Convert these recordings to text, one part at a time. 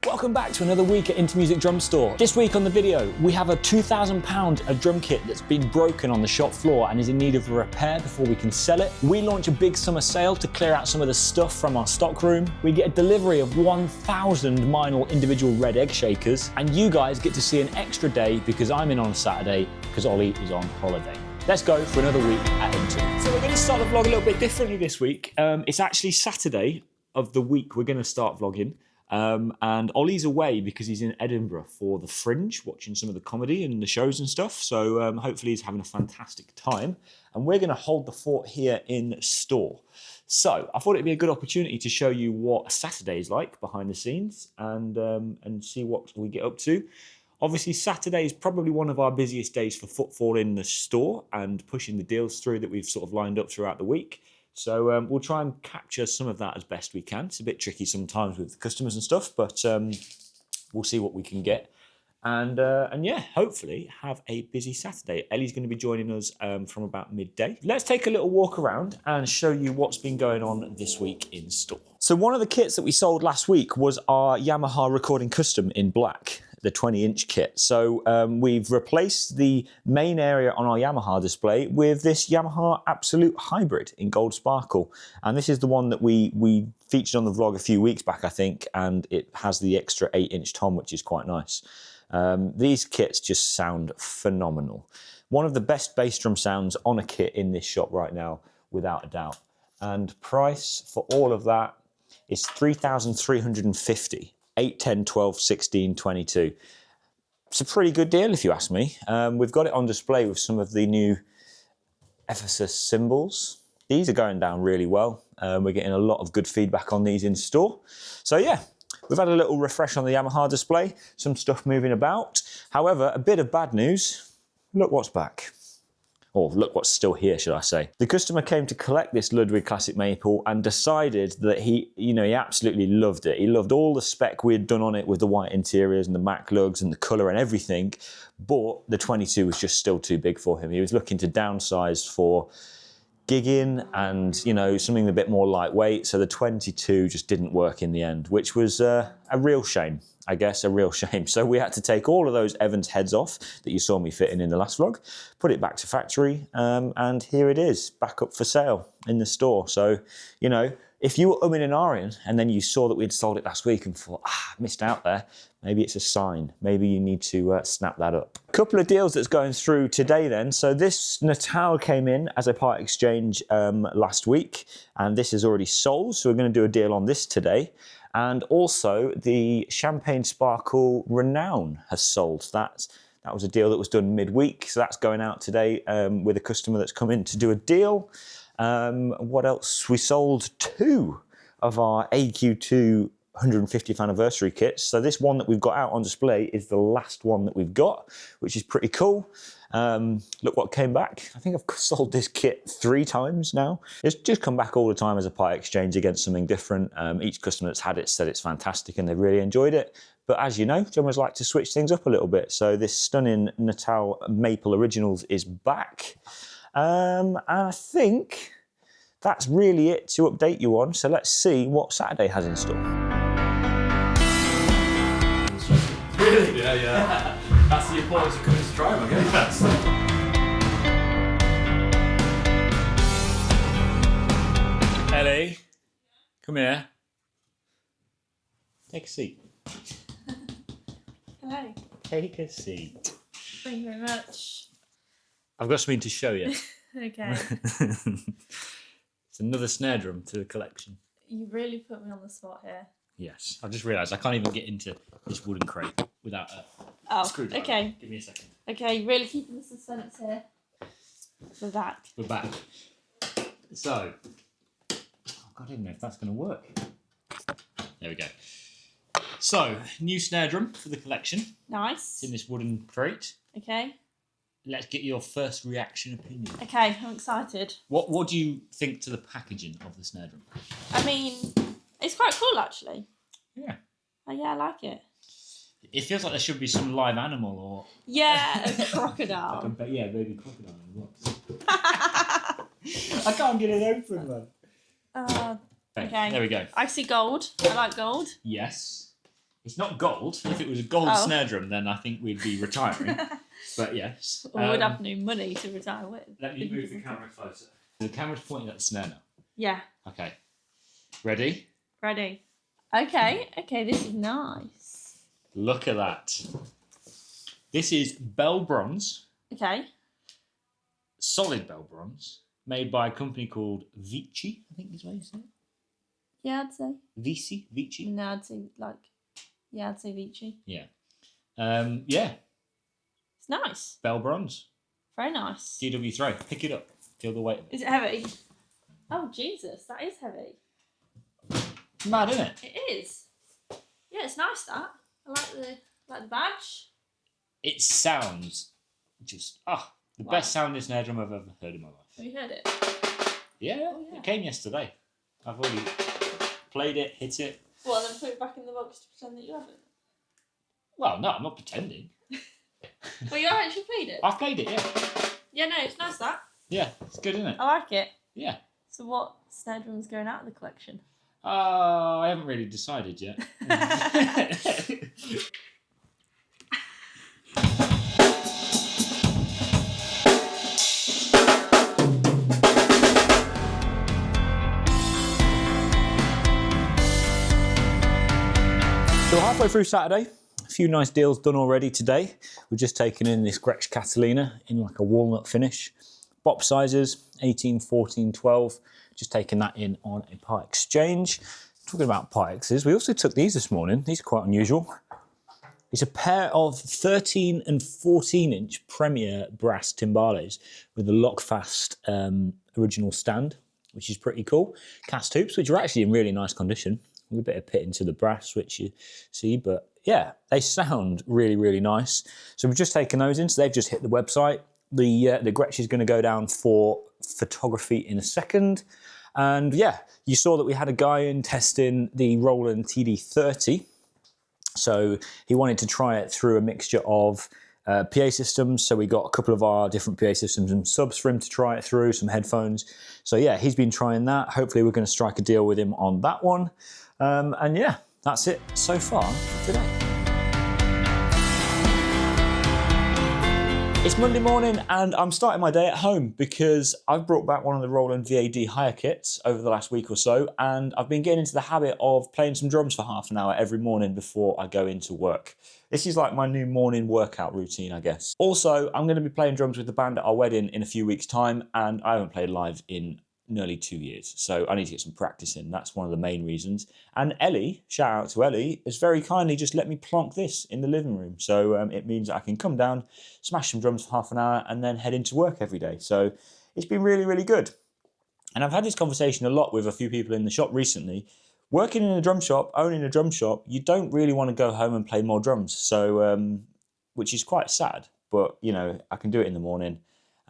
Welcome back to another week at Into Music Drum Store. This week on the video, we have a £2,000 drum kit that's been broken on the shop floor and is in need of a repair before we can sell it. We launch a big summer sale to clear out some of the stuff from our stock room. We get a delivery of 1,000 Meinl individual red egg shakers, and you guys get to see an extra day because I'm in on a Saturday because Ollie is on holiday. Let's go for another week at Into. So we're going to start the vlog a little bit differently this week. It's actually Saturday of the week we're going to start vlogging. And Ollie's away because he's in Edinburgh for the Fringe, watching some of the comedy and the shows and stuff. So hopefully he's having a fantastic time. And we're going to hold the fort here in store. So I thought it'd be a good opportunity to show you what Saturday is like behind the scenes and see what we get up to. Obviously, Saturday is probably one of our busiest days for footfall in the store and pushing the deals through that we've sort of lined up throughout the week. So we'll try and capture some of that as best we can. It's a bit tricky sometimes with customers and stuff, but we'll see what we can get. And yeah, hopefully have a busy Saturday. Ellie's going to be joining us from about midday. Let's take a little walk around and show you what's been going on this week in store. So one of the kits that we sold last week was our Yamaha Recording Custom in black, the 20-inch kit. So we've replaced the main area on our Yamaha display with this Yamaha Absolute Hybrid in gold sparkle. And this is the one that we featured on the vlog a few weeks back, I think, and it has the extra 8-inch tom, which is quite nice. These kits just sound phenomenal. One of the best bass drum sounds on a kit in this shop right now, without a doubt. And price for all of that is $3,350. 8, 10, 12, 16, 22. It's a pretty good deal if you ask me. We've got it on display with some of the new Ephesus cymbals. These are going down really well. We're getting a lot of good feedback on these in store. So yeah, we've had a little refresh on the Yamaha display, some stuff moving about. However, a bit of bad news, look what's back. Or look what's still here, should I say. The customer came to collect this Ludwig Classic Maple and decided that he absolutely loved it. He loved all the spec we had done on it with the white interiors and the matte lugs and the colour and everything, but the 22 was just still too big for him. He was looking to downsize for gigging and, something a bit more lightweight, so the 22 just didn't work in the end, which was a real shame. I guess, a real shame. So we had to take all of those Evans heads off that you saw me fitting in the last vlog, put it back to factory, and here it is, back up for sale in the store. So, if you were umming and ahhing and then you saw that we'd sold it last week and thought, missed out there, maybe it's a sign. Maybe you need to snap that up. A couple of deals that's going through today then. So this Natal came in as a part exchange last week, and this is already sold. So we're going to do a deal on this today. And also the Champagne Sparkle Renown has sold. That was a deal that was done midweek, so that's going out today with a customer that's come in to do a deal. What else? We sold 2 of our AQ2 150th anniversary kits. So this one that we've got out on display is the last one that we've got, which is pretty cool. Look what came back. I think I've sold this kit 3 times now. It's just come back all the time as a part exchange against something different. Each customer that's had it said it's fantastic and they've really enjoyed it. But as you know, drummers like to switch things up a little bit. So this stunning Natal Maple Originals is back. And I think that's really it to update you on. So let's see what Saturday has in store. Really? Yeah. That's the importance of coming to drive, I guess. Ellie, come here. Take a seat. Hello. Take a seat. Thank you very much. I've got something to show you. Okay. It's another snare drum to the collection. You really put me on the spot here. Yes, I've just realised I can't even get into this wooden crate without a screwdriver. Okay. Give me a second. Okay, really keeping the suspense here. We're back. We're back. So, oh God, I don't know if that's going to work. There we go. So, new snare drum for the collection. Nice. It's in this wooden crate. Okay. Let's get your first reaction opinion. Okay, I'm excited. What do you think to the packaging of the snare drum? I mean, it's quite cool actually. Yeah. Oh, yeah, I like it. It feels like there should be some live animal or... Yeah, a crocodile. Yeah, baby crocodile in blocks. I can't get it open, man. Okay. There we go. I see gold. I like gold. Yes. It's not gold. If it was a gold snare drum, then I think we'd be retiring. But yes. Or we'd have no money to retire with. Let me move the camera closer. The camera's pointing at the snare now. Yeah. Okay. Ready? Ready. Okay, this is nice. Look at that. This is bell bronze. Okay. Solid bell bronze. Made by a company called Vici, I think is what you say it. Yeah, I'd say. Vici? No, I'd say I'd say Vici. Yeah. Yeah. It's nice. Bell bronze. Very nice. DW throw. Pick it up. Feel the weight of it. Is it heavy? Oh, Jesus, that is heavy. Mad, isn't it? It is. Yeah, it's nice, that. I like the badge. It sounds just, the best sounding snare drum I've ever heard in my life. Have you heard it? Yeah, it came yesterday. I've already played it, hit it. Well, then put it back in the box to pretend that you haven't. Well, no, I'm not pretending. Well, you actually played it? I've played it, yeah. Yeah, no, it's nice, that. Yeah, it's good, isn't it? I like it. Yeah. So what snare drum's going out of the collection? I haven't really decided yet. So we're halfway through Saturday. A few nice deals done already today. We've just taken in this Gretsch Catalina in like a walnut finish. Bop sizes, 18, 14, 12. Just taking that in on a part exchange. Talking about part X's, we also took these this morning. These are quite unusual. It's a pair of 13 and 14 inch Premier brass timbales with a lockfast original stand, which is pretty cool. Cast hoops, which are actually in really nice condition. A bit of pit into the brass, which you see, but yeah, they sound really, really nice. So we've just taken those in, so they've just hit the website. The Gretsch is going to go down for photography in a second. And yeah, you saw that we had a guy in testing the Roland TD30. So he wanted to try it through a mixture of PA systems. So we got a couple of our different PA systems and subs for him to try it through, some headphones. So yeah, he's been trying that. Hopefully we're going to strike a deal with him on that one. And yeah, that's it so far for today. It's Monday morning and I'm starting my day at home because I've brought back one of the Roland VAD hire kits over the last week or so, and I've been getting into the habit of playing some drums for half an hour every morning before I go into work. This is like my new morning workout routine, I guess. Also, I'm going to be playing drums with the band at our wedding in a few weeks' time, and I haven't played live in nearly 2 years, so I need to get some practice in. That's one of the main reasons. And Ellie, shout out to Ellie, has very kindly just let me plonk this in the living room, so it means that I can come down, smash some drums for half an hour, and then head into work every day. So it's been really, really good. And I've had this conversation a lot with a few people in the shop recently. Working in a drum shop, owning a drum shop, you don't really want to go home and play more drums, so which is quite sad. But you know, I can do it in the morning,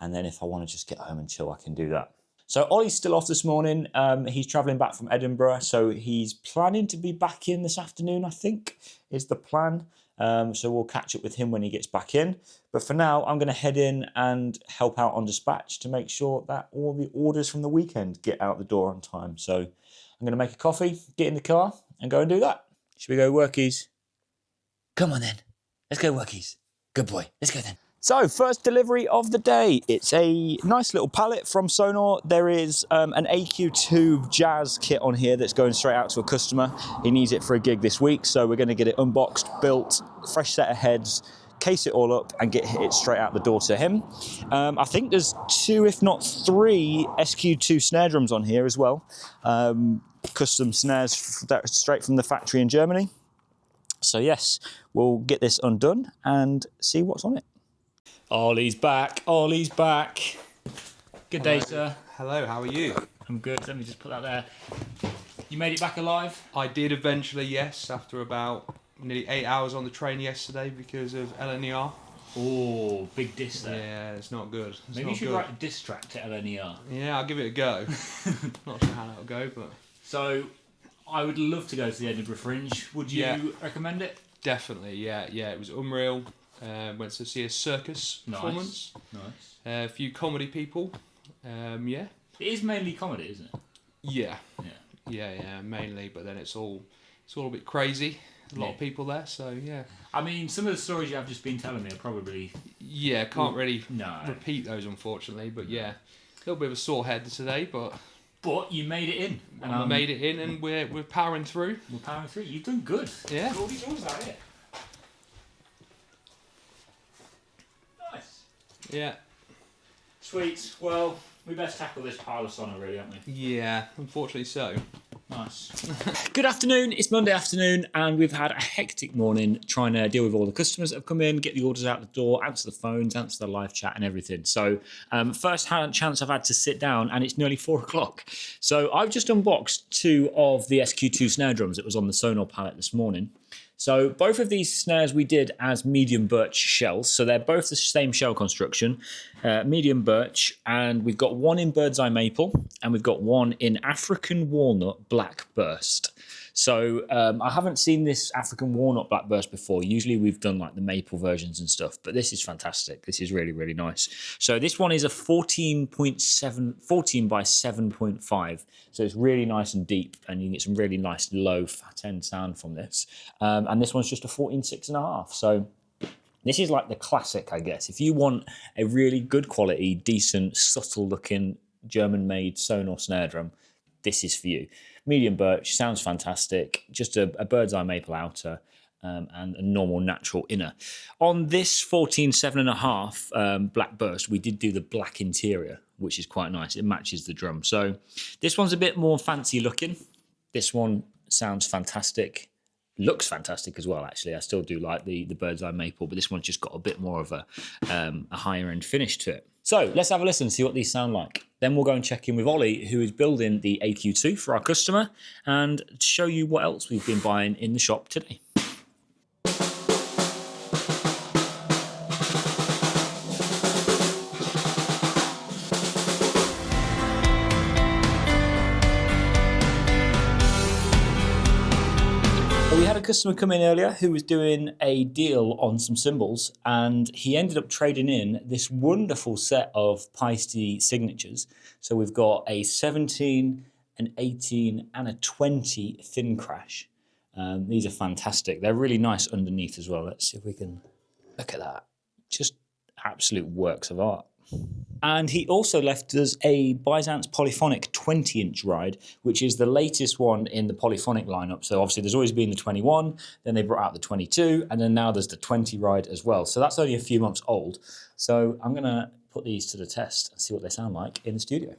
and then if I want to just get home and chill, I can do that. So Ollie's still off this morning. He's travelling back from Edinburgh, so he's planning to be back in this afternoon, I think, is the plan. So we'll catch up with him when he gets back in. But for now, I'm going to head in and help out on dispatch to make sure that all the orders from the weekend get out the door on time. So I'm going to make a coffee, get in the car, and go and do that. Should we go workies? Come on then. Let's go workies. Good boy. Let's go then. So, first delivery of the day. It's a nice little pallet from Sonar. There is an AQ2 Jazz kit on here that's going straight out to a customer. He needs it for a gig this week, so we're going to get it unboxed, built, fresh set of heads, case it all up and get it straight out the door to him. I think there's 2, if not 3 SQ2 snare drums on here as well. Custom snares straight from the factory in Germany. So yes, we'll get this undone and see what's on it. Ollie's back. Ollie's back. Good day, sir. Hello, how are you? I'm good. Let me just put that there. You made it back alive? I did eventually, yes, after about nearly 8 hours on the train yesterday because of LNER. Oh, big diss there. Yeah, it's not good. Maybe you should write a diss track to LNER. Yeah, I'll give it a go. Not sure how that'll go, but... So, I would love to go to the Edinburgh Fringe. Would you recommend it? Definitely, yeah. It was unreal. Went to see a circus performance. Nice. A few comedy people. Yeah. It is mainly comedy, isn't it? Yeah, mainly. But then it's all a bit crazy. a lot of people there, so yeah. I mean, some of the stories you have just been telling me are probably... Yeah, can't really No. repeat those, unfortunately, but yeah. A little bit of a sore head today, but... But you made it in. And we made it in, and we're powering through. We're powering through. You've done good. Yeah. All these rules out here. Nice. Yeah. Sweet. Well, we best tackle this pile of sauna, really, aren't we? Yeah, unfortunately so. Nice. Good afternoon. It's Monday afternoon, and we've had a hectic morning trying to deal with all the customers that have come in, get the orders out the door, answer the phones, answer the live chat, and everything. So, first chance I've had to sit down, and it's nearly 4 o'clock. So, I've just unboxed 2 of the SQ2 snare drums that was on the Sonar pallet this morning. So both of these snares we did as medium birch shells. So they're both the same shell construction, medium birch, and we've got one in bird's eye maple, and we've got one in African walnut black burst. So I haven't seen this African walnut black burst before. Usually we've done like the maple versions and stuff, but this is fantastic. This is really, really nice. So this one is a 14 by 7.5. So it's really nice and deep, and you can get some really nice low fat end sound from this. And this one's just a 14.6.5. So this is like the classic, I guess. If you want a really good quality, decent, subtle looking German-made Sonar snare drum, this is for you. Medium birch, sounds fantastic, just a bird's eye maple outer and a normal natural inner. On this 14.7.5 black burst, we did do the black interior, which is quite nice. It matches the drum. So this one's a bit more fancy looking. This one sounds fantastic. Looks fantastic as well, actually. I still do like the bird's eye maple, but this one's just got a bit more of a higher end finish to it. So let's have a listen and see what these sound like. Then we'll go and check in with Ollie, who is building the AQ2 for our customer, and show you what else we've been buying in the shop today. We had a customer come in earlier who was doing a deal on some cymbals, and he ended up trading in this wonderful set of Paiste signatures. So we've got a 17, an 18 and a 20 thin crash. These are fantastic. They're really nice underneath as well. Let's see if we can look at that. Just absolute works of art. And he also left us a Byzance Polyphonic 20-inch ride, which is the latest one in the Polyphonic lineup. So obviously there's always been the 21, then they brought out the 22, and then now there's the 20 ride as well. So that's only a few months old. So I'm going to put these to the test and see what they sound like in the studio.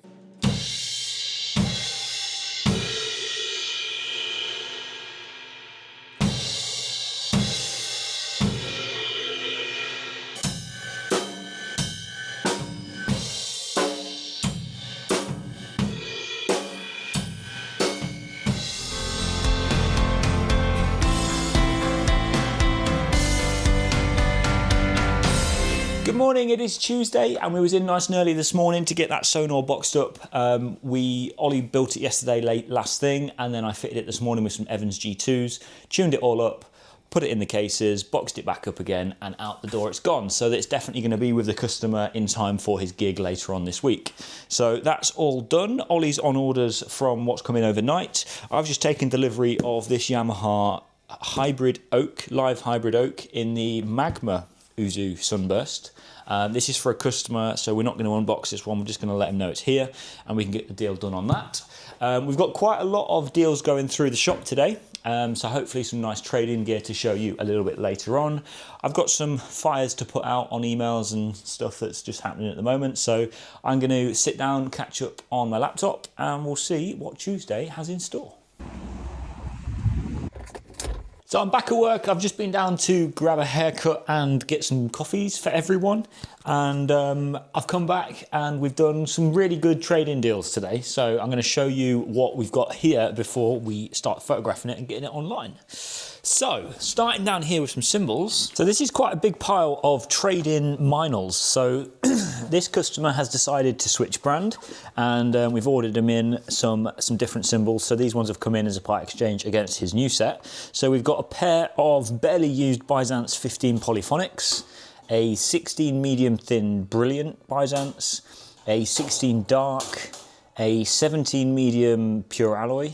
Good morning, it is Tuesday, and we was in nice and early this morning to get that Sonar boxed up. Ollie built it yesterday late last thing, and then I fitted it this morning with some Evans G2s, tuned it all up, put it in the cases, boxed it back up again, and out the door it's gone. So it's definitely going to be with the customer in time for his gig later on this week. So that's all done. Ollie's on orders from what's coming overnight. I've just taken delivery of this Yamaha hybrid oak, live hybrid oak in the Magma Uzu Sunburst. This is for a customer, so we're not going to unbox this one. We're just going to let him know it's here, and we can get the deal done on that. We've got quite a lot of deals going through the shop today, so hopefully some nice trading gear to show you a little bit later on. I've got some fires to put out on emails and stuff that's just happening at the moment, so I'm going to sit down, catch up on my laptop, and we'll see what Tuesday has in store. So I'm back at work. I've just been down to grab a haircut and get some coffees for everyone. And I've come back and we've done some really good trading deals today. So I'm going to show you what we've got here before we start photographing it and getting it online. So starting down here with some cymbals. So this is quite a big pile of trade-in Meinls. So this customer has decided to switch brand, and we've ordered him in some different cymbals. So these ones have come in as a part exchange against his new set. So we've got a pair of barely used Byzance 15 Polyphonics, a 16 medium thin Brilliant Byzance, a 16 dark, a 17 medium pure alloy,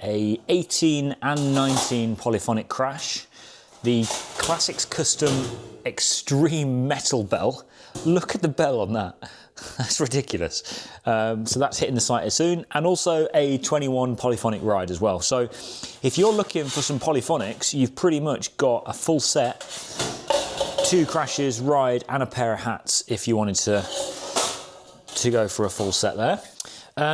a 18 and 19 polyphonic crash, the Classics Custom Extreme Metal Bell. Look at the bell on that. That's ridiculous. So that's hitting the site soon. And also a 21 polyphonic ride as well. So if you're looking for some polyphonics, you've pretty much got a full set, 2 crashes, ride, and a pair of hats if you wanted to go for a full set there.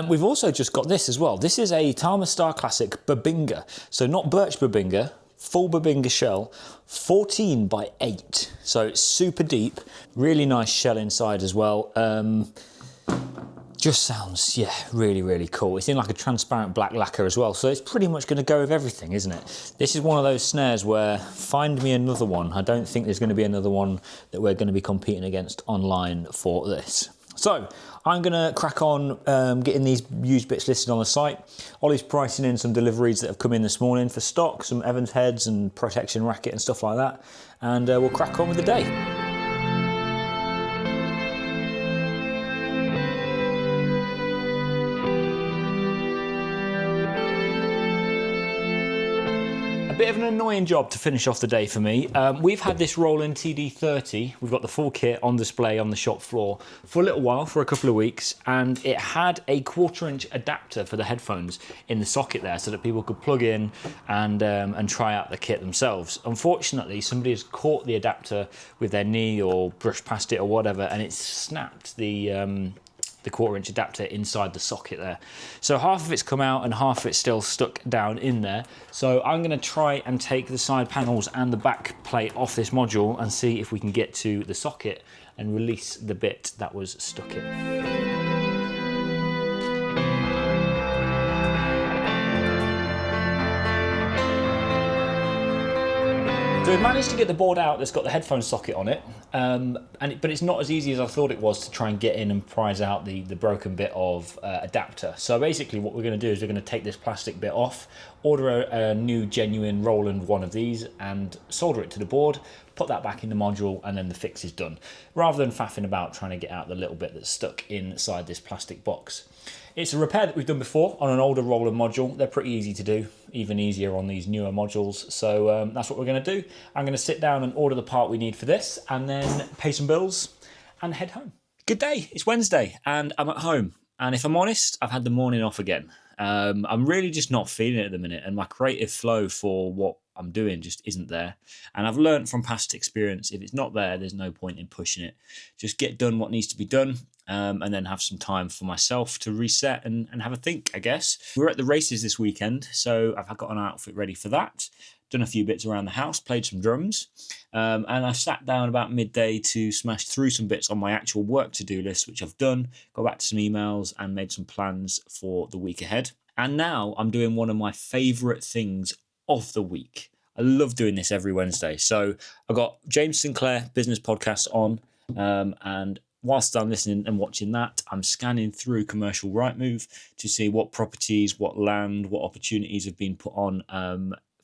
We've also just got this as well. This is a Tama Star Classic Babinga. So not birch Babinga, full Babinga shell, 14 by 8. So it's super deep, really nice shell inside as well. Just sounds, yeah, really, really cool. It's in like a transparent black lacquer as well. So it's pretty much going to go with everything, isn't it? This is one of those snares where find me another one. I don't think there's going to be another one that we're going to be competing against online for this. So I'm going to crack on getting these used bits listed on the site. Ollie's pricing in some deliveries that have come in this morning for stock, some Evans heads and protection racket and stuff like that. And we'll crack on with the day. A bit of an annoying job to finish off the day for me. We've had this Roland TD30, we've got the full kit on display on the shop floor for a little while, for a couple of weeks, and it had a 1/4-inch adapter for the headphones in the socket there so that people could plug in and try out the kit themselves. Unfortunately, somebody has caught the adapter with their knee or brushed past it or whatever, and it's snapped the 1/4-inch adapter inside the socket there. So half of it's come out and half of it's still stuck down in there. So I'm going to try and take the side panels and the back plate off this module and see if we can get to the socket and release the bit that was stuck in. So we've managed to get the board out that's got the headphone socket on it, but it's not as easy as I thought it was to try and get in and prise out the broken bit of adapter. So basically what we're going to do is we're going to take this plastic bit off, order a new genuine Roland one of these and solder it to the board, put that back in the module, and then the fix is done, rather than faffing about trying to get out the little bit that's stuck inside this plastic box. It's a repair that we've done before on an older Roland module. They're pretty easy to do, even easier on these newer modules. So that's what we're going to do. I'm going to sit down and order the part we need for this and then pay some bills and head home. Good day, it's Wednesday and I'm at home. And if I'm honest, I've had the morning off again. I'm really just not feeling it at the minute, and my creative flow for what I'm doing just isn't there. And I've learned from past experience, if it's not there, there's no point in pushing it. Just get done what needs to be done, and then have some time for myself to reset and have a think, I guess. We're at the races this weekend, so I've got an outfit ready for that. Done a few bits around the house, played some drums, and I sat down about midday to smash through some bits on my actual work to-do list, which I've done, got back to some emails and made some plans for the week ahead. And now I'm doing one of my favourite things of the week. I love doing this every Wednesday. So I've got James Sinclair Business Podcast on, and whilst I'm listening and watching that, I'm scanning through Commercial Rightmove to see what properties, what land, what opportunities have been put on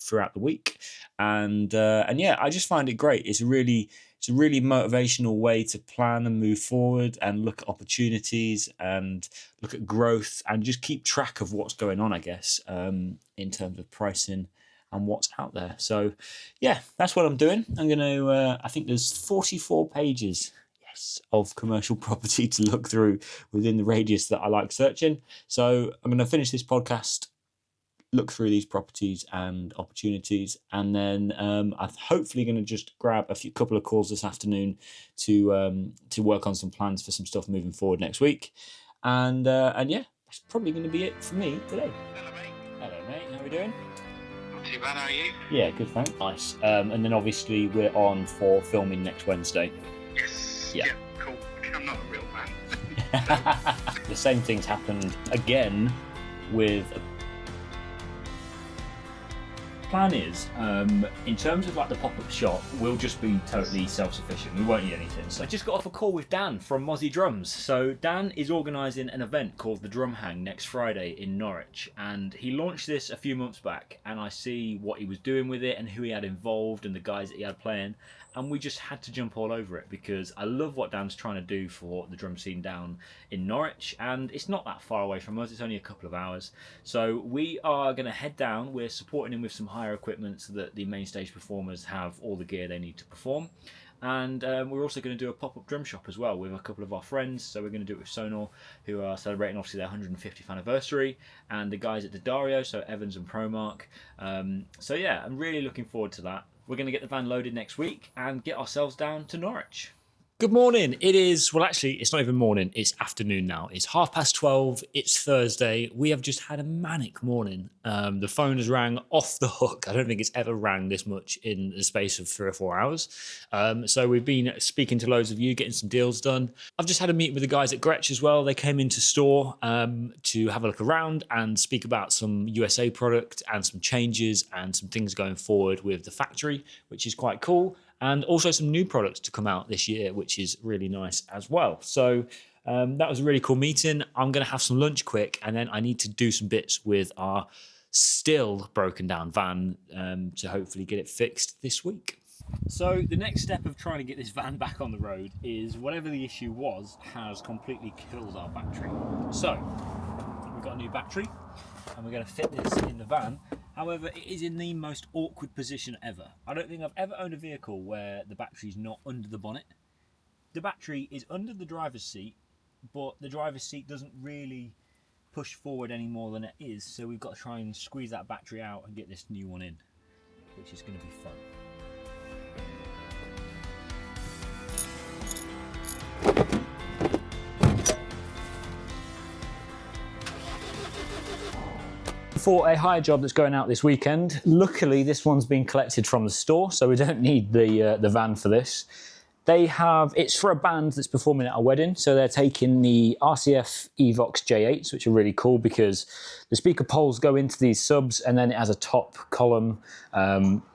throughout the week. And yeah, I just find it great. It's a really motivational way to plan and move forward and look at opportunities and look at growth and just keep track of what's going on, I guess, in terms of pricing and what's out there. So yeah, that's what I'm doing. I'm going to, I think there's 44 pages of commercial property to look through within the radius that I like searching. So I'm going to finish this podcast, look through these properties and opportunities, and then I'm hopefully going to just grab a couple of calls this afternoon to work on some plans for some stuff moving forward next week. And yeah, that's probably going to be it for me today. Hello, mate. Hello, mate. How are we doing? Not too bad, how are you? Yeah, good, thanks. Nice. And then obviously we're on for filming next Wednesday. Yes. Yeah. Cool. I'm not a real fan. The same thing's happened again with plan is, in terms of like the pop-up shop, we'll just be totally self-sufficient. We won't need anything. So I just got off a call with Dan from Mozzie Drums. So Dan is organising an event called the Drum Hang next Friday in Norwich, and he launched this a few months back, and I see what he was doing with it and who he had involved and the guys that he had playing, and we just had to jump all over it because I love what Dan's trying to do for the drum scene down in Norwich, and it's not that far away from us. It's only a couple of hours. So we are going to head down. We're supporting him with some hire equipment so that the main stage performers have all the gear they need to perform. And we're also going to do a pop-up drum shop as well with a couple of our friends. So we're going to do it with Sonor, who are celebrating obviously their 150th anniversary, and the guys at Dario, so Evans and Promark. So yeah, I'm really looking forward to that. We're going to get the van loaded next week and get ourselves down to Norwich. Good morning. It is, well, actually, it's not even morning. It's afternoon now. It's 12:30. It's Thursday. We have just had a manic morning. The phone has rang off the hook. I don't think it's ever rang this much in the space of 3 or 4 hours. So we've been speaking to loads of you, getting some deals done. I've just had a meeting with the guys at Gretsch as well. They came into store to have a look around and speak about some USA product and some changes and some things going forward with the factory, which is quite cool. And also some new products to come out this year, which is really nice as well. So that was a really cool meeting. I'm going to have some lunch quick, and then I need to do some bits with our still broken down van to hopefully get it fixed this week. So the next step of trying to get this van back on the road is whatever the issue was has completely killed our battery. So we've got a new battery, and we're going to fit this in the van. However, it is in the most awkward position ever. I don't think I've ever owned a vehicle where the battery's not under the bonnet. The battery is under the driver's seat, but the driver's seat doesn't really push forward any more than it is, so we've got to try and squeeze that battery out and get this new one in, which is going to be fun. For a hire job that's going out this weekend. Luckily, this one's been collected from the store, so we don't need the van for this. It's for a band that's performing at a wedding, so they're taking the RCF Evox J8s, which are really cool because the speaker poles go into these subs and then it has a top column.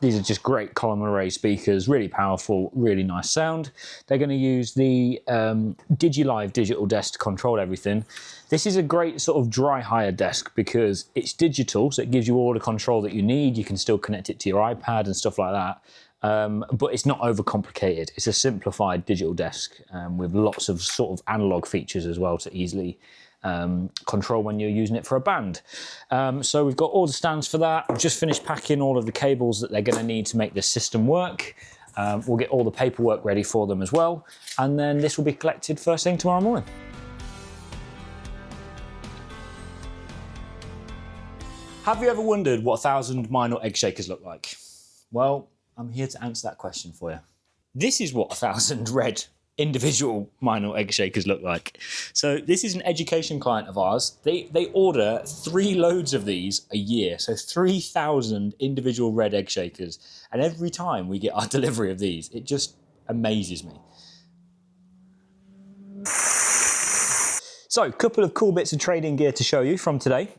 These are just great column array speakers, really powerful, really nice sound. They're going to use the DigiLive digital desk to control everything. This is a great sort of dry hire desk because it's digital, so it gives you all the control that you need. You can still connect it to your iPad and stuff like that. But it's not overcomplicated. It's a simplified digital desk with lots of sort of analog features as well to easily control when you're using it for a band. So we've got all the stands for that. I've just finished packing all of the cables that they're going to need to make this system work. We'll get all the paperwork ready for them as well. And then this will be collected first thing tomorrow morning. Have you ever wondered what 1,000 Meinl egg shakers look like? Well, I'm here to answer that question for you. This is what 1,000 red individual Meinl egg shakers look like. So this is an education client of ours. They order 3 loads of these a year. So 3,000 individual red egg shakers. And every time we get our delivery of these, it just amazes me. So, a couple of cool bits of trading gear to show you from today.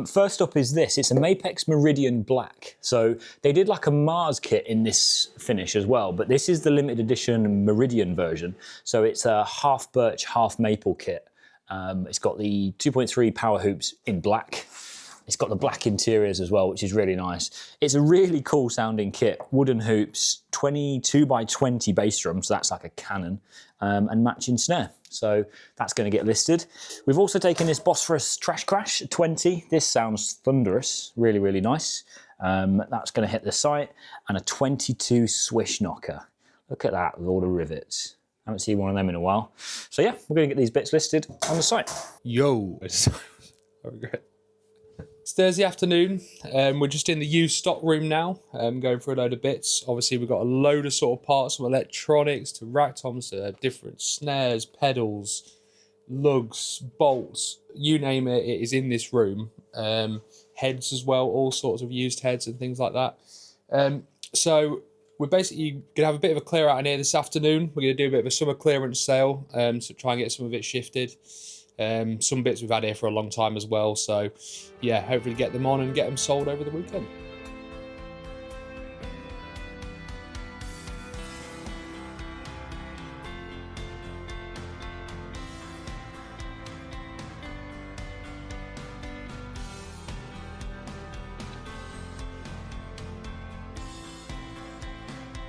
First up is this. It's a Mapex Meridian Black. So, they did like a Mars kit in this finish as well, but this is the limited edition Meridian version. So, it's a half birch, half maple kit. It's got the 2.3 power hoops in black. It's got the black interiors as well, which is really nice. It's a really cool sounding kit. Wooden hoops, 22x20 bass drum, so that's like a cannon, and matching snare. So that's going to get listed. We've also taken this Bosphorus Trash Crash 20. This sounds thunderous, really, really nice. That's going to hit the site. And a 22 Swish Knocker. Look at that with all the rivets. I haven't seen one of them in a while. So yeah, we're going to get these bits listed on the site. Yo. I regret. It's Thursday afternoon. We're just in the used stock room now, going through a load of bits. Obviously, we've got a load of sort of parts from electronics to rack toms to different snares, pedals, lugs, bolts, you name it, it is in this room. Heads as well, all sorts of used heads and things like that. So we're basically going to have a bit of a clear out in here this afternoon. We're going to do a bit of a summer clearance sale to try and get some of it shifted. Some bits we've had here for a long time as well, so yeah, hopefully get them on and get them sold over the weekend.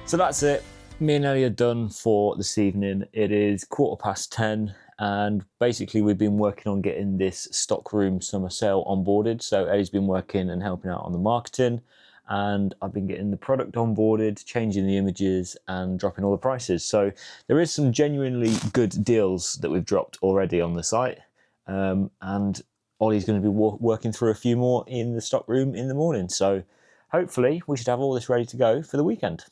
So that's it. Me and Ellie are done for this evening. It is 10:15 and basically we've been working on getting this stockroom summer sale onboarded. So Ellie's been working and helping out on the marketing and I've been getting the product onboarded, changing the images and dropping all the prices. So there is some genuinely good deals that we've dropped already on the site. And Ollie's going to be working through a few more in the stockroom in the morning. So hopefully we should have all this ready to go for the weekend.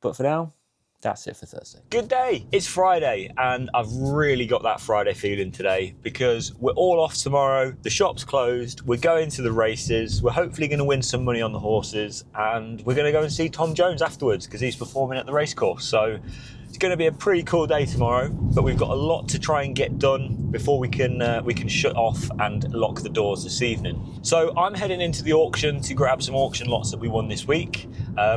But for now, that's it for Thursday. Good day, it's Friday and I've really got that Friday feeling today because we're all off tomorrow, the shop's closed, we're going to the races, we're hopefully going to win some money on the horses and we're going to go and see Tom Jones afterwards because he's performing at the racecourse. So it's going to be a pretty cool day tomorrow, but we've got a lot to try and get done before we can shut off and lock the doors this evening. So I'm heading into the auction to grab some auction lots that we won this week.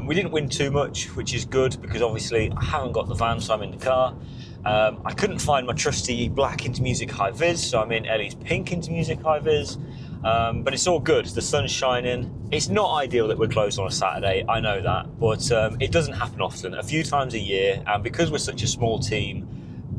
We didn't win too much, which is good because obviously I haven't got the van, so I'm in the car. I couldn't find my trusty black Into Music high vis, so I'm in Ellie's pink Into Music high vis. But it's all good, the sun's shining. It's not ideal that we're closed on a Saturday, I know that, but it doesn't happen often, a few times a year, and because we're such a small team,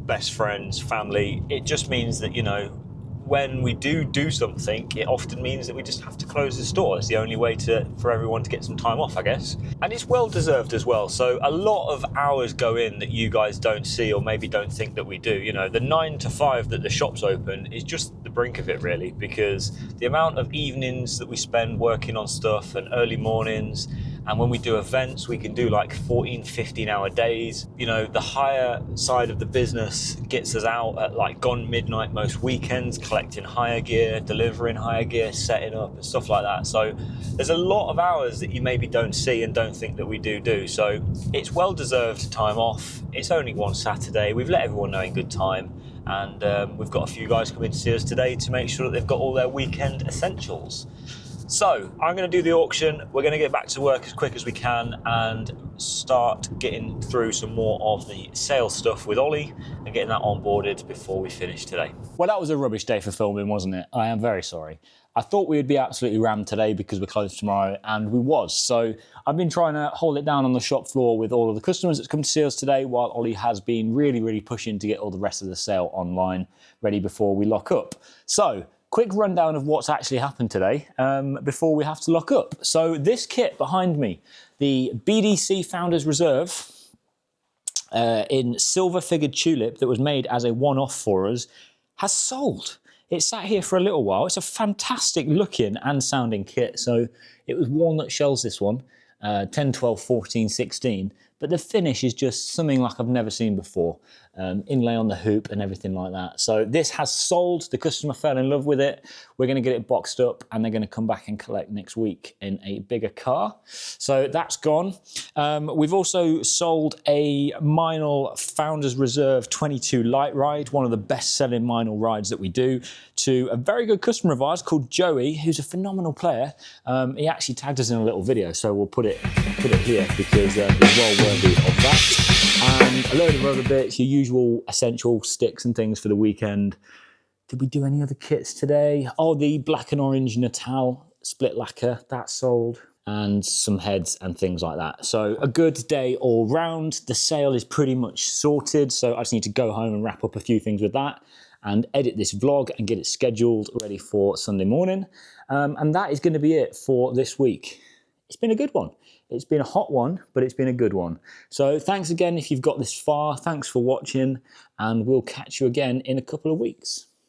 best friends, family, it just means that, you know, when we do something, it often means that we just have to close the store. It's the only way for everyone to get some time off, I guess. And it's well deserved as well. So a lot of hours go in that you guys don't see or maybe don't think that we do. You know, the 9 to 5 that the shop's open is just the brink of it really, because the amount of evenings that we spend working on stuff and early mornings, and when we do events, we can do like 14, 15-hour days. You know, the hire side of the business gets us out at like gone midnight most weekends, collecting hire gear, delivering hire gear, setting up and stuff like that. So there's a lot of hours that you maybe don't see and don't think that we do. So it's well-deserved time off. It's only one Saturday. We've let everyone know in good time. And we've got a few guys coming to see us today to make sure that they've got all their weekend essentials. So I'm going to do the auction. We're going to get back to work as quick as we can and start getting through some more of the sales stuff with Ollie and getting that onboarded before we finish today. Well, that was a rubbish day for filming, wasn't it? I am very sorry. I thought we would be absolutely rammed today because we're closed tomorrow, and we was. So I've been trying to hold it down on the shop floor with all of the customers that's come to see us today, while Ollie has been really pushing to get all the rest of the sale online ready before we lock up. So quick rundown of what's actually happened today before we have to lock up. So this kit behind me, the BDC Founders Reserve in silver figured tulip that was made as a one-off for us, has sold. It sat here for a little while. It's a fantastic looking and sounding kit. So it was walnut shells, this one, 10, 12, 14, 16. But the finish is just something like I've never seen before. Inlay on the hoop and everything like that. So this has sold. The customer fell in love with it. We're going to get it boxed up and they're going to come back and collect next week in a bigger car. So that's gone. We've also sold a Meinl Founders Reserve 22 Light Ride, one of the best selling Meinl rides that we do, to a very good customer of ours called Joey, who's a phenomenal player. He actually tagged us in a little video, so we'll put it here because he's well worthy of that. And a load of other bits, your usual essential sticks and things for the weekend. Did we do any other kits today? Oh, the black and orange Natal split lacquer, that sold. And some heads and things like that. So a good day all round. The sale is pretty much sorted, so I just need to go home and wrap up a few things with that and edit this vlog and get it scheduled ready for Sunday morning. And that is going to be it for this week. It's been a good one. It's been a hot one, but it's been a good one. So thanks again if you've got this far. Thanks for watching, and we'll catch you again in a couple of weeks.